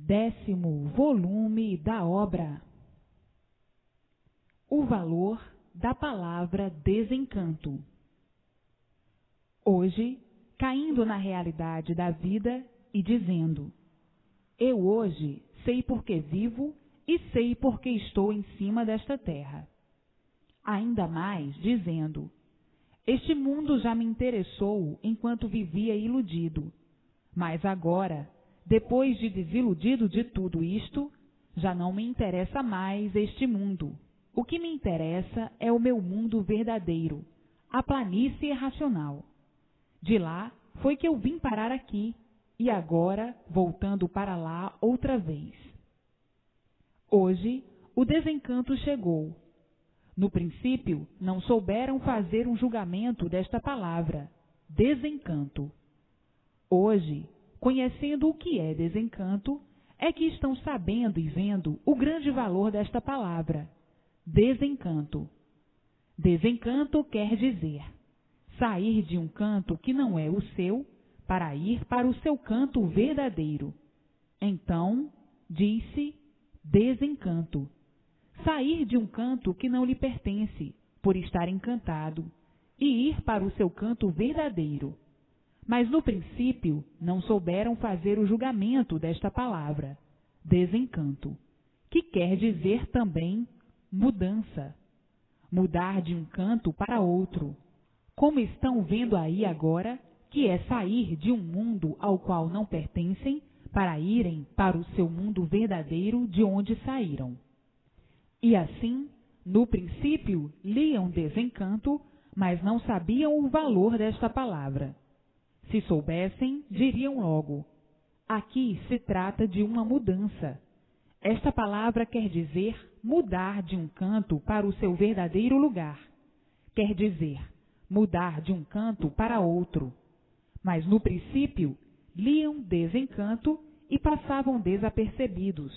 10º volume da obra. O valor da palavra desencanto. Hoje, caindo na realidade da vida e dizendo: eu hoje sei porque vivo e sei porque estou em cima desta terra. Ainda mais dizendo: este mundo já me interessou enquanto vivia iludido, mas agora, depois de desiludido de tudo isto, já não me interessa mais este mundo. O que me interessa é o meu mundo verdadeiro, a planície racional. De lá foi que eu vim parar aqui, e agora voltando para lá outra vez. Hoje, o desencanto chegou. No princípio, não souberam fazer um julgamento desta palavra, desencanto. Hoje, conhecendo o que é desencanto, é que estão sabendo e vendo o grande valor desta palavra, desencanto. Desencanto quer dizer sair de um canto que não é o seu para ir para o seu canto verdadeiro. Então, diz-se desencanto. Sair de um canto que não lhe pertence, por estar encantado, e ir para o seu canto verdadeiro. Mas no princípio não souberam fazer o julgamento desta palavra, desencanto, que quer dizer também mudança. Mudar de um canto para outro. Como estão vendo aí agora, que é sair de um mundo ao qual não pertencem para irem para o seu mundo verdadeiro de onde saíram. E assim, no princípio, liam desencanto, mas não sabiam o valor desta palavra. Se soubessem, diriam logo: aqui se trata de uma mudança. Esta palavra quer dizer mudar de um canto para o seu verdadeiro lugar. Quer dizer mudar de um canto para outro. Mas no princípio, liam desencanto e passavam desapercebidos,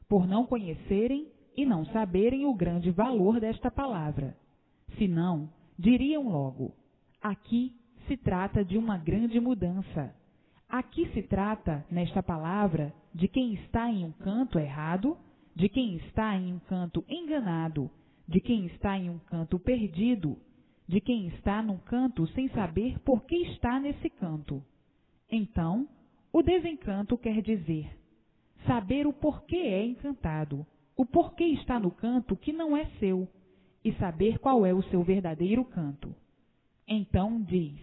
por não conhecerem e não saberem o grande valor desta palavra. Senão, diriam logo: aqui se trata de uma grande mudança. Aqui se trata, nesta palavra, de quem está em um canto errado, de quem está em um canto enganado, de quem está em um canto perdido, de quem está num canto sem saber por que está nesse canto. Então, o desencanto quer dizer saber o porquê é encantado, o porquê está no canto que não é seu, e saber qual é o seu verdadeiro canto. Então diz: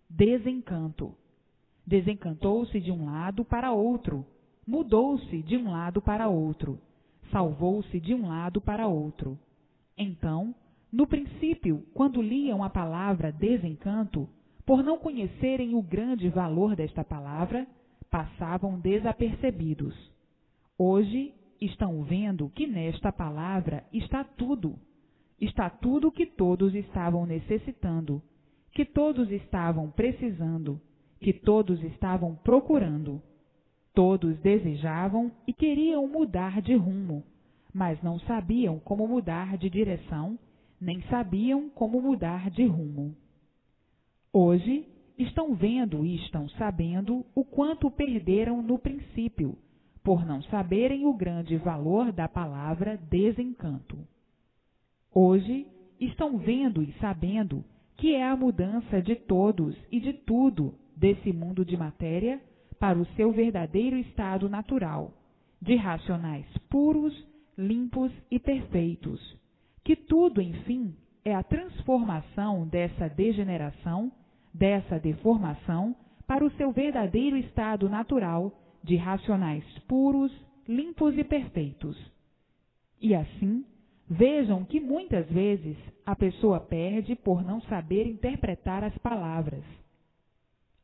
desencanto. Desencantou-se de um lado para outro, mudou-se de um lado para outro, salvou-se de um lado para outro. Então, no princípio, quando liam a palavra desencanto, por não conhecerem o grande valor desta palavra, passavam desapercebidos. Hoje, estão vendo que nesta palavra está tudo. Está tudo que todos estavam necessitando, que todos estavam precisando, que todos estavam procurando. Todos desejavam e queriam mudar de rumo, mas não sabiam como mudar de direção, nem sabiam como mudar de rumo. Hoje, estão vendo e estão sabendo o quanto perderam no princípio, por não saberem o grande valor da palavra desencanto. Hoje, estão vendo e sabendo que é a mudança de todos e de tudo desse mundo de matéria para o seu verdadeiro estado natural, de racionais puros, limpos e perfeitos, que tudo, enfim, é a transformação dessa degeneração, dessa deformação, para o seu verdadeiro estado natural, de racionais puros, limpos e perfeitos. E assim, vejam que muitas vezes a pessoa perde por não saber interpretar as palavras.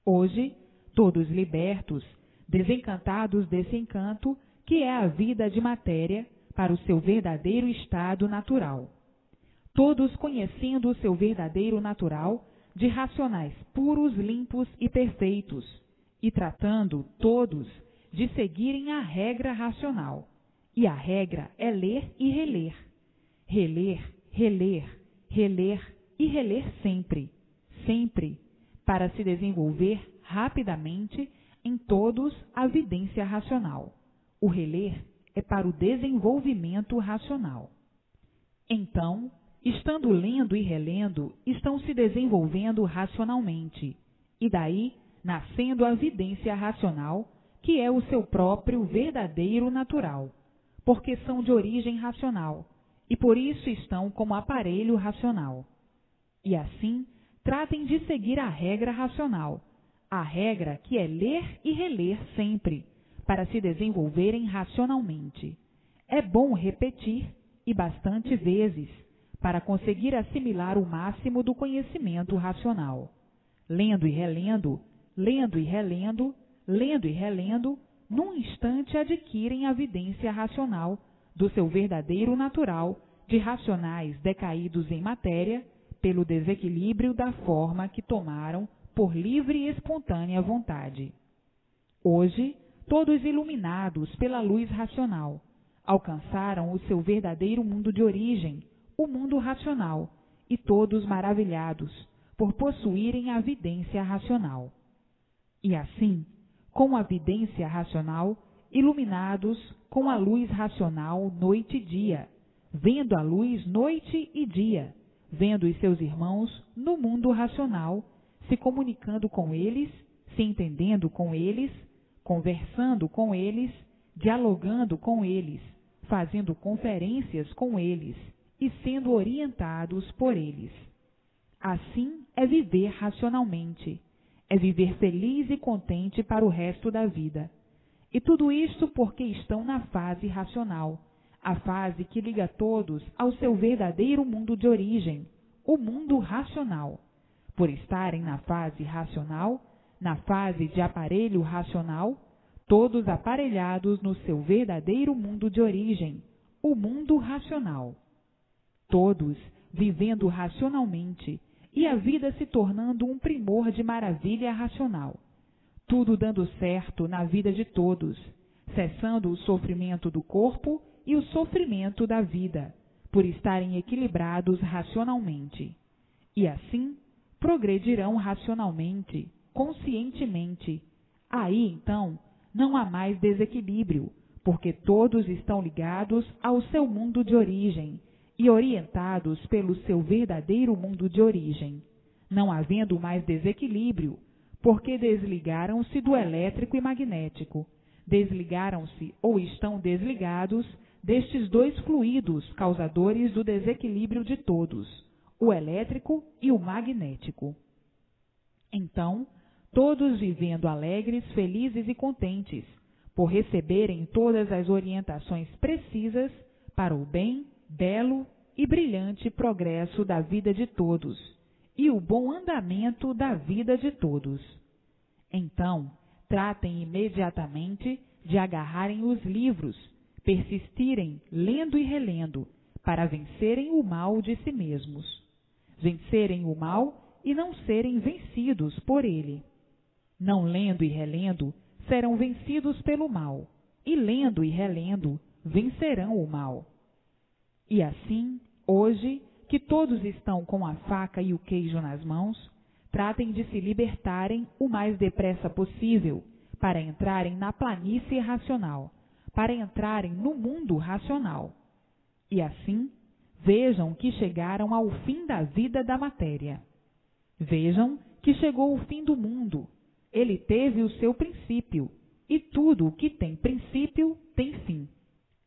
Hoje, todos libertos, desencantados desse encanto, que é a vida de matéria, para o seu verdadeiro estado natural. Todos conhecendo o seu verdadeiro natural, de racionais puros, limpos e perfeitos, e tratando todos de seguirem a regra racional. E a regra é ler e reler. Reler, reler, reler e reler sempre, sempre, para se desenvolver rapidamente em todos a vidência racional, O reler é para o desenvolvimento racional. Então, estando lendo e relendo, estão se desenvolvendo racionalmente, e daí nascendo a vidência racional, que é o seu próprio verdadeiro natural, porque são de origem racional, e por isso estão como aparelho racional. E assim, tratem de seguir a regra racional, a regra que é ler e reler sempre, para se desenvolverem racionalmente. É bom repetir, e bastante vezes, para conseguir assimilar o máximo do conhecimento racional. Lendo e relendo, lendo e relendo, lendo e relendo, num instante adquirem a vidência racional do seu verdadeiro natural de racionais decaídos em matéria pelo desequilíbrio da forma que tomaram por livre e espontânea vontade. Hoje, todos iluminados pela luz racional, alcançaram o seu verdadeiro mundo de origem, o mundo racional, e todos maravilhados por possuírem a vidência racional. E assim, com a vidência racional, iluminados com a luz racional noite e dia, vendo a luz noite e dia, vendo os seus irmãos no mundo racional, se comunicando com eles, se entendendo com eles, conversando com eles, dialogando com eles, fazendo conferências com eles e sendo orientados por eles. Assim é viver racionalmente, é viver feliz e contente para o resto da vida. E tudo isto porque estão na fase racional, a fase que liga todos ao seu verdadeiro mundo de origem, o mundo racional. Por estarem na fase racional, na fase de aparelho racional, todos aparelhados no seu verdadeiro mundo de origem, o mundo racional. Todos vivendo racionalmente e a vida se tornando um primor de maravilha racional. Tudo dando certo na vida de todos, cessando o sofrimento do corpo e o sofrimento da vida, por estarem equilibrados racionalmente. E assim, progredirão racionalmente, conscientemente. Aí, então, não há mais desequilíbrio, porque todos estão ligados ao seu mundo de origem e orientados pelo seu verdadeiro mundo de origem, não havendo mais desequilíbrio, porque desligaram-se do elétrico e magnético, desligaram-se ou estão desligados destes dois fluidos causadores do desequilíbrio de todos, o elétrico e o magnético. Então, todos vivendo alegres, felizes e contentes, por receberem todas as orientações precisas para o bem, belo e brilhante progresso da vida de todos e o bom andamento da vida de todos. Então, tratem imediatamente de agarrarem os livros, persistirem lendo e relendo, para vencerem o mal de si mesmos. Vencerem o mal e não serem vencidos por ele. Não lendo e relendo, serão vencidos pelo mal, e lendo e relendo, vencerão o mal. E assim, hoje, que todos estão com a faca e o queijo nas mãos, tratem de se libertarem o mais depressa possível, para entrarem na planície racional, para entrarem no mundo racional. E assim, vejam que chegaram ao fim da vida da matéria. Vejam que chegou o fim do mundo. Ele teve o seu princípio, e tudo o que tem princípio tem fim.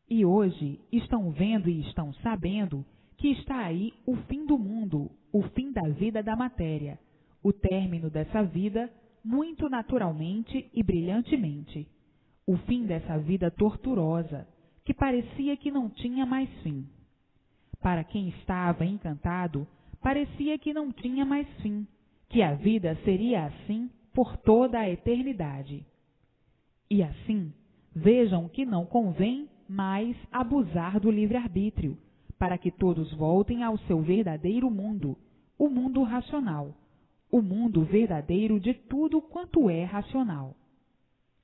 E hoje estão vendo e estão sabendo que está aí o fim do mundo, o fim da vida da matéria, o término dessa vida muito naturalmente e brilhantemente, o fim dessa vida torturosa, que parecia que não tinha mais fim. Para quem estava encantado, parecia que não tinha mais fim, que a vida seria assim por toda a eternidade. E assim, vejam que não convém mais abusar do livre-arbítrio, para que todos voltem ao seu verdadeiro mundo, o mundo racional, o mundo verdadeiro de tudo quanto é racional.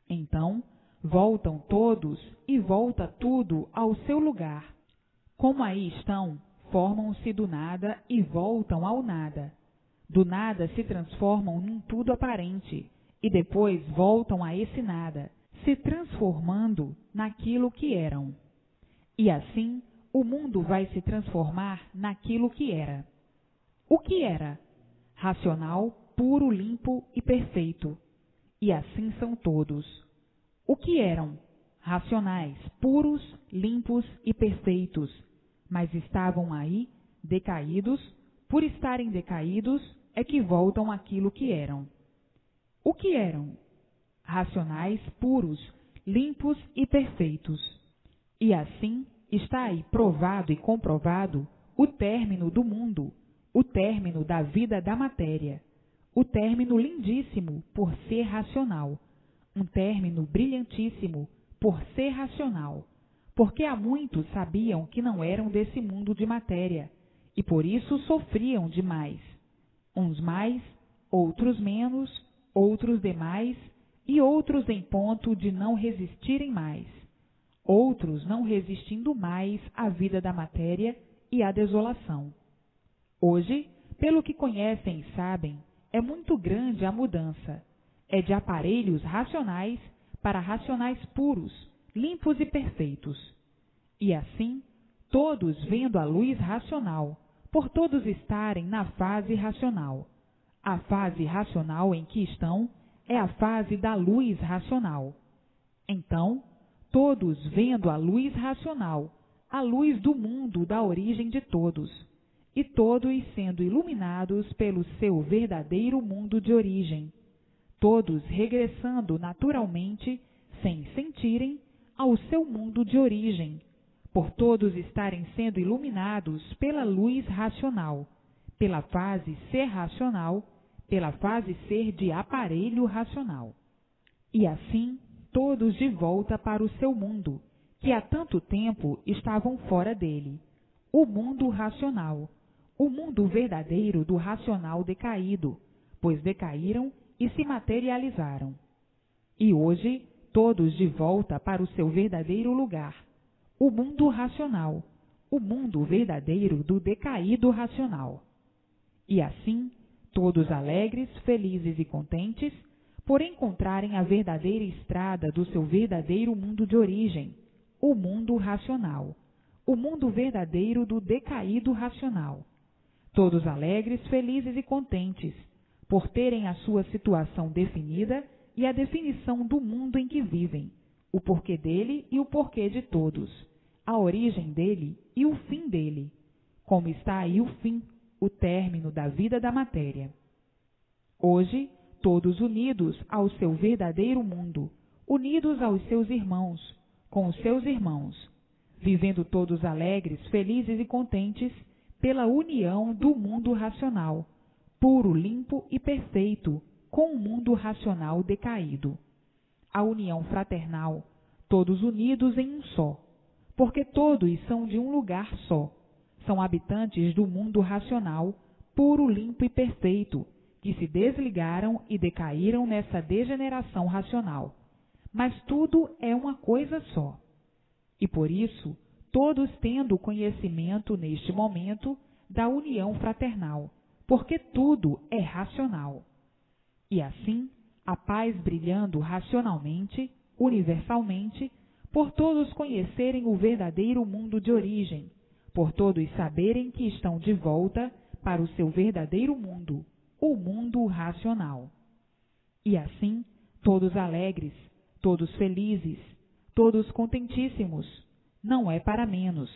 Então, voltam todos e volta tudo ao seu lugar. Como aí estão, formam-se do nada e voltam ao nada. Do nada se transformam num tudo aparente, e depois voltam a esse nada, se transformando naquilo que eram. E assim, o mundo vai se transformar naquilo que era. O que era? Racional, puro, limpo e perfeito. E assim são todos. O que eram? Racionais, puros, limpos e perfeitos, mas estavam aí, decaídos. Por estarem decaídos, é que voltam àquilo que eram. O que eram? Racionais, puros, limpos e perfeitos. E assim está aí provado e comprovado o término do mundo, o término da vida da matéria, o término lindíssimo por ser racional, um término brilhantíssimo por ser racional, porque há muitos sabiam que não eram desse mundo de matéria, e por isso sofriam demais. Uns mais, outros menos, outros demais, e outros em ponto de não resistirem mais. Outros não resistindo mais à vida da matéria e à desolação. Hoje, pelo que conhecem e sabem, é muito grande a mudança. É de aparelhos racionais para racionais puros, limpos e perfeitos. E assim, todos vendo a luz racional, por todos estarem na fase racional. A fase racional em que estão é a fase da luz racional. Então, todos vendo a luz racional, a luz do mundo da origem de todos, e todos sendo iluminados pelo seu verdadeiro mundo de origem, todos regressando naturalmente, sem sentirem, ao seu mundo de origem, por todos estarem sendo iluminados pela luz racional, pela fase ser racional, pela fase ser de aparelho racional. E assim, todos de volta para o seu mundo, que há tanto tempo estavam fora dele, o mundo racional, o mundo verdadeiro do racional decaído, pois decaíram e se materializaram. E hoje, todos de volta para o seu verdadeiro lugar, o mundo racional, o mundo verdadeiro do decaído racional. E assim, todos alegres, felizes e contentes, por encontrarem a verdadeira estrada do seu verdadeiro mundo de origem, o mundo racional, o mundo verdadeiro do decaído racional. Todos alegres, felizes e contentes, por terem a sua situação definida e a definição do mundo em que vivem, o porquê dele e o porquê de todos, a origem dele e o fim dele, como está aí o fim, o término da vida da matéria. Hoje, todos unidos ao seu verdadeiro mundo, unidos aos seus irmãos, com os seus irmãos, vivendo todos alegres, felizes e contentes pela união do mundo racional, puro, limpo e perfeito, com o mundo racional decaído. A união fraternal, todos unidos em um só, porque todos são de um lugar só, são habitantes do mundo racional, puro, limpo e perfeito, que se desligaram e decaíram nessa degeneração racional. Mas tudo é uma coisa só. E por isso, todos tendo conhecimento neste momento da união fraternal, porque tudo é racional. E assim, a paz brilhando racionalmente, universalmente, por todos conhecerem o verdadeiro mundo de origem, por todos saberem que estão de volta para o seu verdadeiro mundo, o mundo racional. E assim, todos alegres, todos felizes, todos contentíssimos, não é para menos,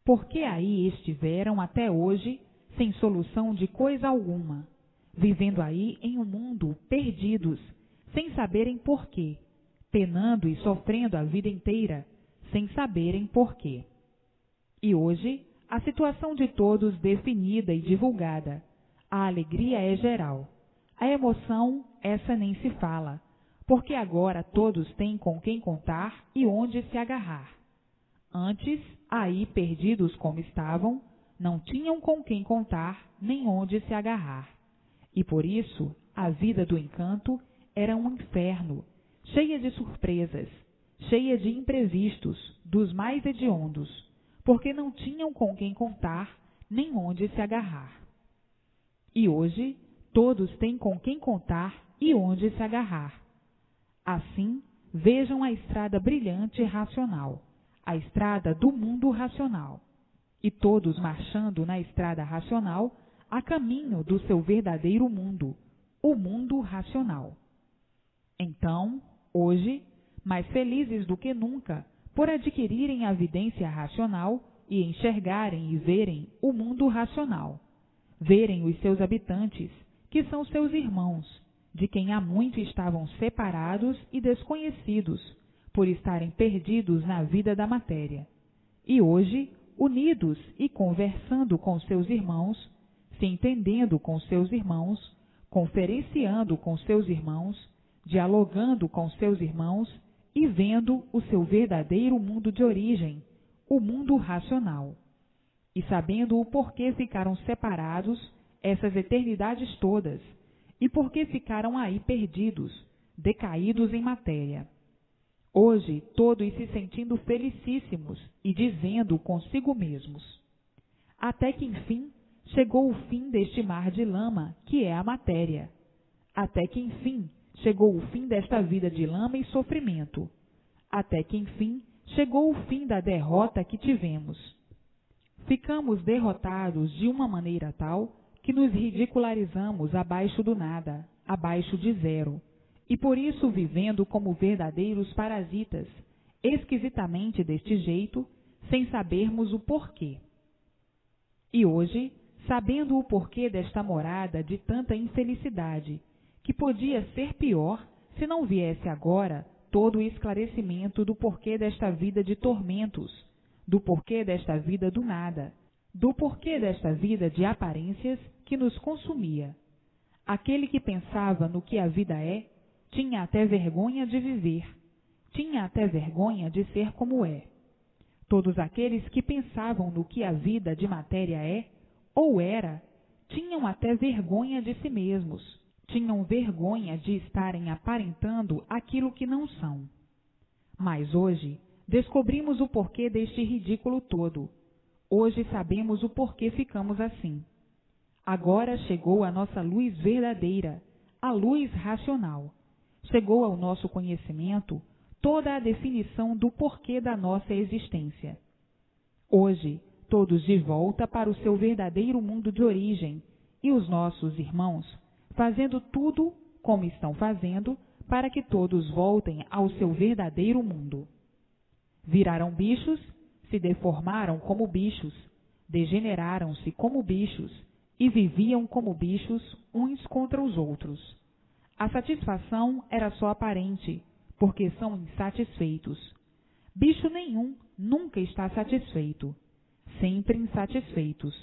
porque aí estiveram até hoje sem solução de coisa alguma, vivendo aí em um mundo perdidos, sem saberem porquê, penando e sofrendo a vida inteira, sem saberem porquê. E hoje, a situação de todos definida e divulgada, a alegria é geral, a emoção, essa nem se fala, porque agora todos têm com quem contar e onde se agarrar. Antes, aí perdidos como estavam, não tinham com quem contar nem onde se agarrar. E por isso, a vida do encanto era um inferno, cheia de surpresas, cheia de imprevistos, dos mais hediondos, porque não tinham com quem contar nem onde se agarrar. E hoje, todos têm com quem contar e onde se agarrar. Assim, vejam a estrada brilhante e racional, a estrada do mundo racional, e todos marchando na estrada racional a caminho do seu verdadeiro mundo, o mundo racional. Então, hoje, mais felizes do que nunca, por adquirirem a vidência racional e enxergarem e verem o mundo racional, verem os seus habitantes, que são seus irmãos, de quem há muito estavam separados e desconhecidos, por estarem perdidos na vida da matéria, e hoje, unidos e conversando com seus irmãos, se entendendo com seus irmãos, conferenciando com seus irmãos, dialogando com seus irmãos e vendo o seu verdadeiro mundo de origem, o mundo racional, e sabendo o porquê ficaram separados essas eternidades todas, e porquê ficaram aí perdidos, decaídos em matéria. Hoje, todos se sentindo felicíssimos e dizendo consigo mesmos: até que enfim chegou o fim deste mar de lama que é a matéria. Até que enfim chegou o fim desta vida de lama e sofrimento. Até que enfim chegou o fim da derrota que tivemos. Ficamos derrotados de uma maneira tal que nos ridicularizamos abaixo do nada, abaixo de zero, e por isso vivendo como verdadeiros parasitas, esquisitamente deste jeito, sem sabermos o porquê. E hoje, sabendo o porquê desta morada de tanta infelicidade, que podia ser pior se não viesse agora todo o esclarecimento do porquê desta vida de tormentos, do porquê desta vida do nada, do porquê desta vida de aparências que nos consumia. Aquele que pensava no que a vida é, tinha até vergonha de viver, tinha até vergonha de ser como é. Todos aqueles que pensavam no que a vida de matéria é, ou era, tinham até vergonha de si mesmos, tinham vergonha de estarem aparentando aquilo que não são. Mas hoje descobrimos o porquê deste ridículo todo. Hoje sabemos o porquê ficamos assim. Agora chegou a nossa luz verdadeira, a luz racional. Chegou ao nosso conhecimento toda a definição do porquê da nossa existência. Hoje, todos de volta para o seu verdadeiro mundo de origem, e os nossos irmãos fazendo tudo como estão fazendo para que todos voltem ao seu verdadeiro mundo. Viraram bichos, se deformaram como bichos, degeneraram-se como bichos e viviam como bichos uns contra os outros. A satisfação era só aparente, porque são insatisfeitos. Bicho nenhum nunca está satisfeito, sempre insatisfeitos.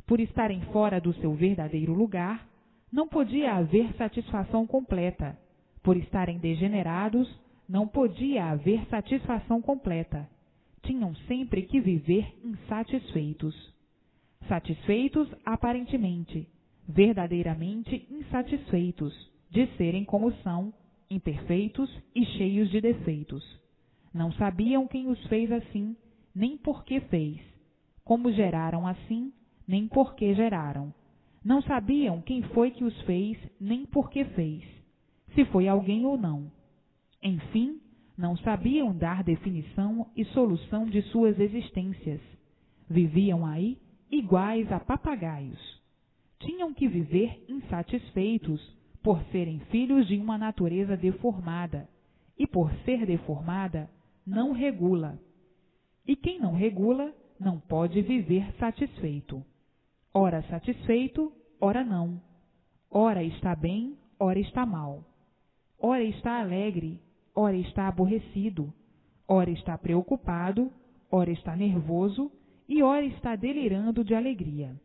Por estarem fora do seu verdadeiro lugar, não podia haver satisfação completa. Por estarem degenerados, não podia haver satisfação completa. Tinham sempre que viver insatisfeitos. Satisfeitos aparentemente, verdadeiramente insatisfeitos, de serem como são, imperfeitos e cheios de defeitos. Não sabiam quem os fez assim, nem por que fez, como geraram assim, nem por que geraram. Não sabiam quem foi que os fez, nem por que fez, se foi alguém ou não. Enfim, não sabiam dar definição e solução de suas existências. Viviam aí iguais a papagaios. Tinham que viver insatisfeitos por serem filhos de uma natureza deformada, e por ser deformada, não regula. E quem não regula, não pode viver satisfeito. Ora satisfeito, ora não. Ora está bem, ora está mal. Ora está alegre, ora está aborrecido. Ora está preocupado, ora está nervoso e ora está delirando de alegria.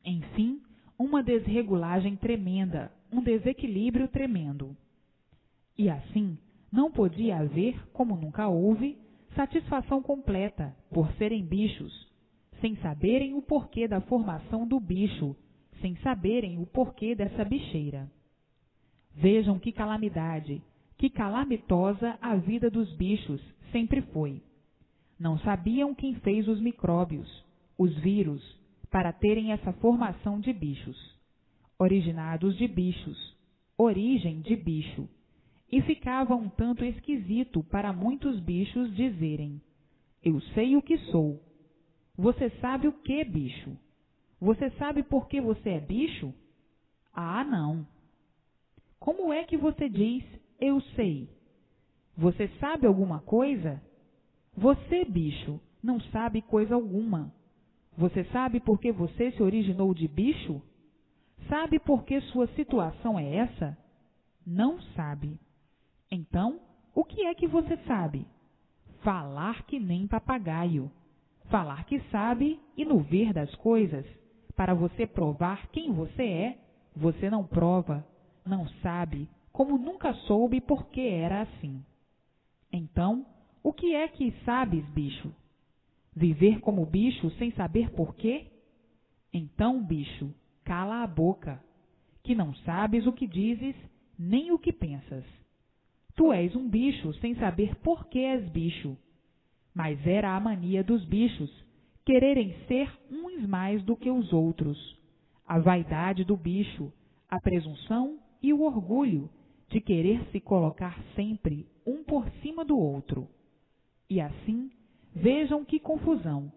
Enfim, uma desregulagem tremenda, um desequilíbrio tremendo. E assim, não podia haver, como nunca houve, satisfação completa, por serem bichos, sem saberem o porquê da formação do bicho, sem saberem o porquê dessa bicheira. Vejam que calamidade, que calamitosa a vida dos bichos sempre foi. Não sabiam quem fez os micróbios, os vírus, para terem essa formação de bichos. Originados de bichos, origem de bicho. e ficava um tanto esquisito para muitos bichos dizerem: eu sei o que sou. Você sabe o que, bicho? Você sabe por que você é bicho? Ah, não. Como é que você diz eu sei? Você sabe alguma coisa? Você, bicho, não sabe coisa alguma. Você sabe por que você se originou de bicho? Sabe por que sua situação é essa? Não sabe. Então, o que é que você sabe? Falar que nem papagaio. Falar que sabe e no ver das coisas. Para você provar quem você é, você não prova, não sabe, como nunca soube por que era assim. Então, o que é que sabes, bicho? Viver como bicho sem saber por quê? Então, bicho, cala a boca, que não sabes o que dizes nem o que pensas. Tu és um bicho sem saber por que és bicho. Mas era a mania dos bichos, quererem ser uns mais do que os outros. A vaidade do bicho, a presunção e o orgulho de querer se colocar sempre um por cima do outro. E assim, vejam que confusão,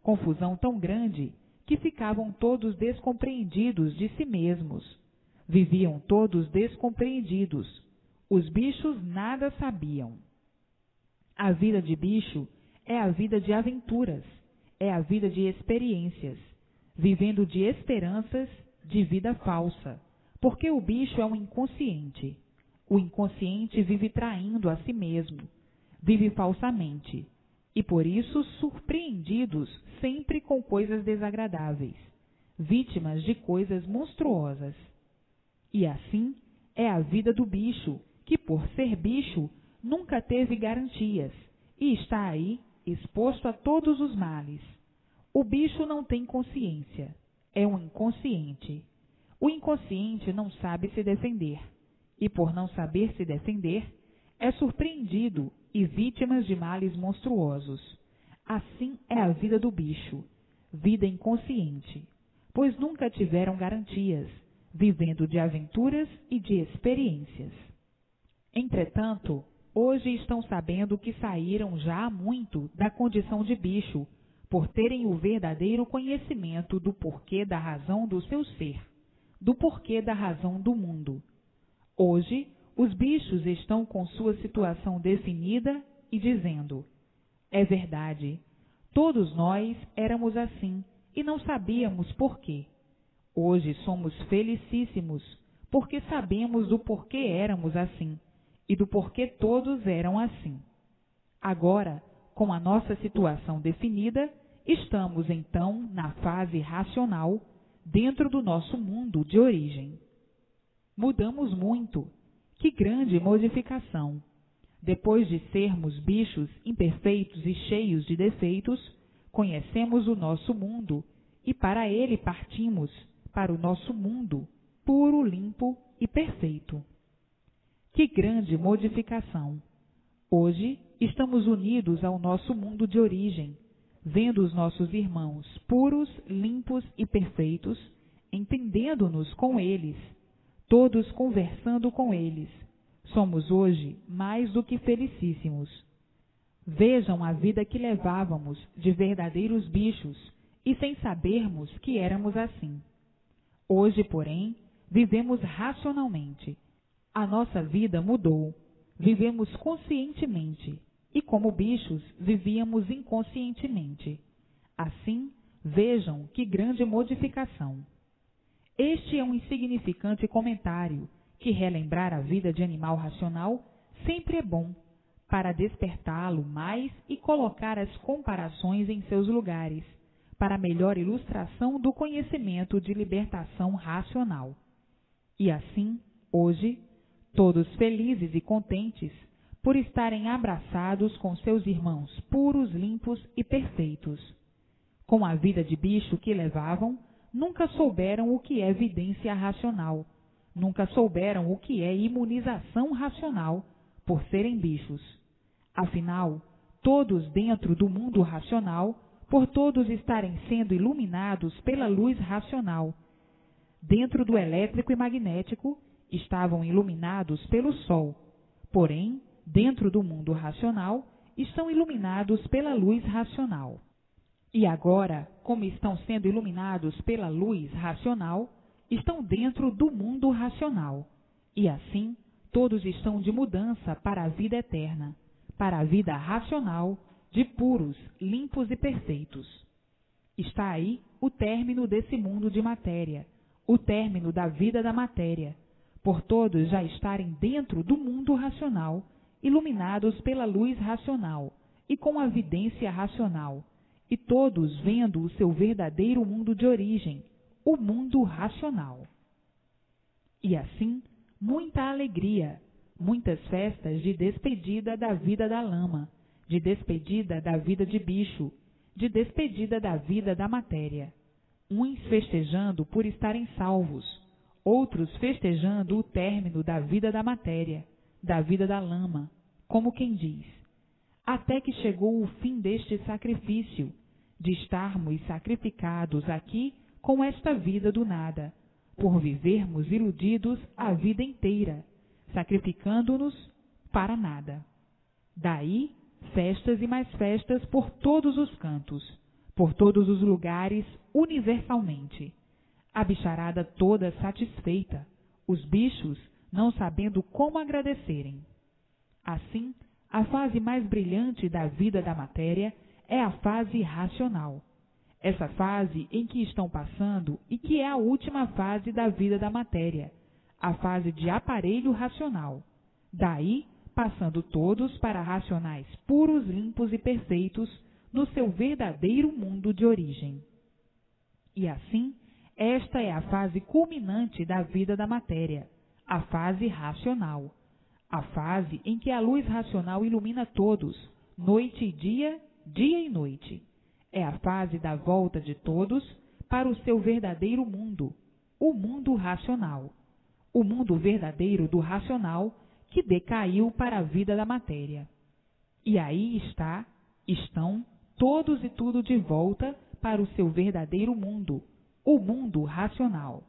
confusão tão grande que ficavam todos descompreendidos de si mesmos. Viviam todos descompreendidos. Os bichos nada sabiam. A vida de bicho é a vida de aventuras, é a vida de experiências, vivendo de esperanças de vida falsa, porque o bicho é um inconsciente. O inconsciente vive traindo a si mesmo, vive falsamente, e por isso surpreendidos sempre com coisas desagradáveis, vítimas de coisas monstruosas. E assim é a vida do bicho, que por ser bicho nunca teve garantias e está aí exposto a todos os males. O bicho não tem consciência, é um inconsciente. O inconsciente não sabe se defender, e por não saber se defender, é surpreendido e vítima de males monstruosos. Assim é a vida do bicho, vida inconsciente, pois nunca tiveram garantias, vivendo de aventuras e de experiências. Entretanto, hoje estão sabendo que saíram já há muito da condição de bicho, por terem o verdadeiro conhecimento do porquê da razão do seu ser, do porquê da razão do mundo. Hoje, os bichos estão com sua situação definida e dizendo: é verdade, todos nós éramos assim e não sabíamos porquê. Hoje somos felicíssimos, porque sabemos do porquê éramos assim e do porquê todos eram assim. Agora, com a nossa situação definida, estamos então na fase racional, dentro do nosso mundo de origem. Mudamos muito. Que grande modificação! Depois de sermos bichos imperfeitos e cheios de defeitos, conhecemos o nosso mundo e para ele partimos, para o nosso mundo, puro, limpo e perfeito. Que grande modificação! Hoje estamos unidos ao nosso mundo de origem, vendo os nossos irmãos puros, limpos e perfeitos, entendendo-nos com eles, todos conversando com eles. Somos hoje mais do que felicíssimos. Vejam a vida que levávamos de verdadeiros bichos e sem sabermos que éramos assim. Hoje, porém, vivemos racionalmente. A nossa vida mudou. Vivemos conscientemente e, como bichos, vivíamos inconscientemente. Assim, vejam que grande modificação. Este é um insignificante comentário que relembrar a vida de animal racional sempre é bom, para despertá-lo mais e colocar as comparações em seus lugares, para melhor ilustração do conhecimento de libertação racional. E assim, hoje, todos felizes e contentes por estarem abraçados com seus irmãos puros, limpos e perfeitos. Com a vida de bicho que levavam, nunca souberam o que é vidência racional, nunca souberam o que é imunização racional, por serem bichos. Afinal, todos dentro do mundo racional, por todos estarem sendo iluminados pela luz racional, dentro do elétrico e magnético, estavam iluminados pelo sol, Porém, dentro do mundo racional, estão iluminados pela luz racional. E agora, como estão sendo iluminados pela luz racional, estão dentro do mundo racional. E assim, todos estão de mudança para a vida eterna, para a vida racional, de puros, limpos e perfeitos. Está aí o término desse mundo de matéria, o término da vida da matéria, por todos já estarem dentro do mundo racional, iluminados pela luz racional e com a vidência racional, e todos vendo o seu verdadeiro mundo de origem, o mundo racional. E assim, muita alegria, muitas festas de despedida da vida da lama, de despedida da vida de bicho, de despedida da vida da matéria. Uns festejando por estarem salvos, outros festejando o término da vida da matéria, da vida da lama, como quem diz, até que chegou o fim deste sacrifício, de estarmos sacrificados aqui com esta vida do nada, por vivermos iludidos a vida inteira, sacrificando-nos para nada. Daí, festas e mais festas por todos os cantos, por todos os lugares, universalmente. A bicharada toda satisfeita, os bichos não sabendo como agradecerem. Assim, a fase mais brilhante da vida da matéria é a fase racional. Essa fase em que estão passando e que é a última fase da vida da matéria, a fase de aparelho racional. Daí, passando todos para racionais puros, limpos e perfeitos no seu verdadeiro mundo de origem. E assim, esta é a fase culminante da vida da matéria, a fase racional, a fase em que a luz racional ilumina todos, noite e dia, dia e noite. É a fase da volta de todos para o seu verdadeiro mundo, o mundo racional, o mundo verdadeiro do racional que decaiu para a vida da matéria. E aí estão todos e tudo de volta para o seu verdadeiro mundo, o mundo racional.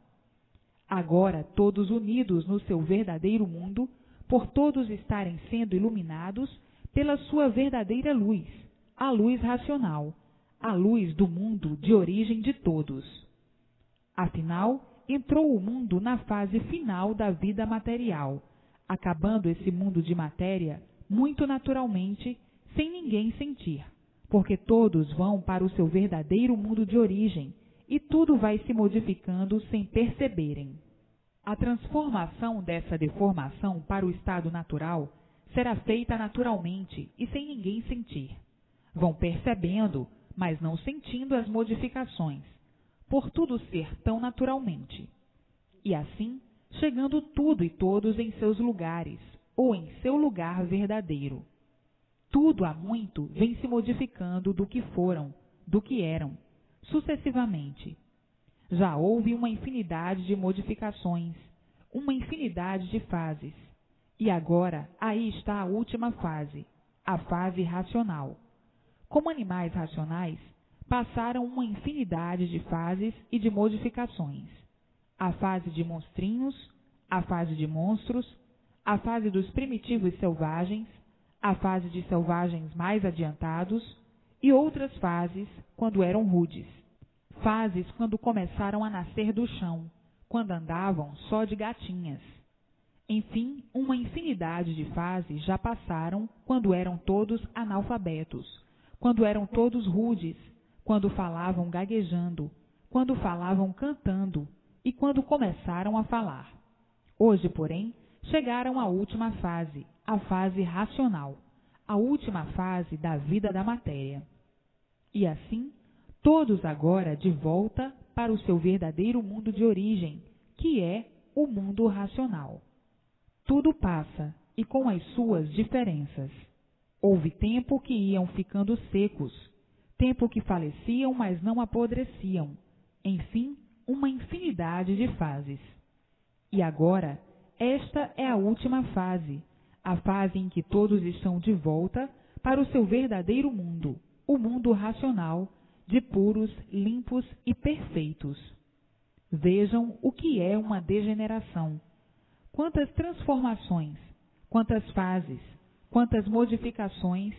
Agora todos unidos no seu verdadeiro mundo, por todos estarem sendo iluminados pela sua verdadeira luz, a luz racional, a luz do mundo de origem de todos. Afinal, entrou o mundo na fase final da vida material, acabando esse mundo de matéria muito naturalmente, sem ninguém sentir, porque todos vão para o seu verdadeiro mundo de origem e tudo vai se modificando sem perceberem. A transformação dessa deformação para o estado natural será feita naturalmente e sem ninguém sentir. Vão percebendo, mas não sentindo as modificações, por tudo ser tão naturalmente. E assim, chegando tudo e todos em seus lugares, ou em seu lugar verdadeiro. Tudo há muito vem se modificando do que foram, do que eram, sucessivamente. Já houve uma infinidade de modificações, uma infinidade de fases. E agora aí está a última fase, a fase racional. Como animais racionais, passaram uma infinidade de fases e de modificações. A fase de monstrinhos, a fase de monstros, a fase dos primitivos selvagens, a fase de selvagens mais adiantados e outras fases quando eram rudes. Fases quando começaram a nascer do chão, quando andavam só de gatinhas. Enfim, uma infinidade de fases já passaram quando eram todos analfabetos, quando eram todos rudes, quando falavam gaguejando, quando falavam cantando e quando começaram a falar. Hoje, porém, chegaram à última fase, a fase racional, a última fase da vida da matéria. E assim, todos agora de volta para o seu verdadeiro mundo de origem, que é o mundo racional. Tudo passa, e com as suas diferenças. Houve tempo que iam ficando secos, tempo que faleciam, mas não apodreciam. Enfim, uma infinidade de fases. E agora, esta é a última fase, a fase em que todos estão de volta para o seu verdadeiro mundo, o mundo racional, de puros, limpos e perfeitos. Vejam o que é uma degeneração. Quantas transformações, Quantas fases, quantas modificações